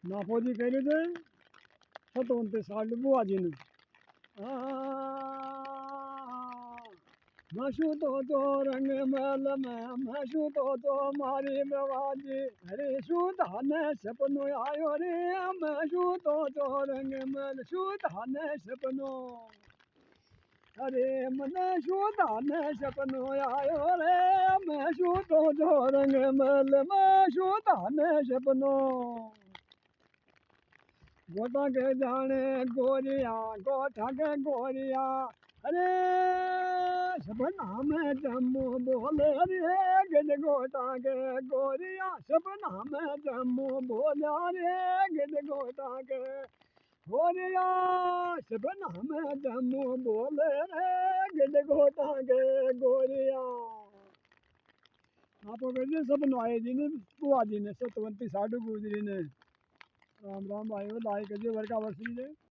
ना फौजी कह रहे थे 27 साल बुआ जी ने मशू तो रंग मल में मशू तो मारी बवाजी अरे सुधान सपनो आयो रे मशू तो रंग मल सुधान सपनो अरे मन सुधान सपनो आयो रे मशू तो रंग मल में सुधान सपनो गोटा के जाने गोरिया गोठा के गोरिया अरे सपना में जम्मू बोले रे गिज गोटा के गोरिया सपना में जम्मू बोला रे गिज गोटा के गोरिया सपना में जम्मू बोले रे गिज गोटा के गोरिया आप सपना आए जी ने बुआ जी ने 27 साढ़ू गुजरी ने राम राम आयो लाइक जो वर्का वर्षी ने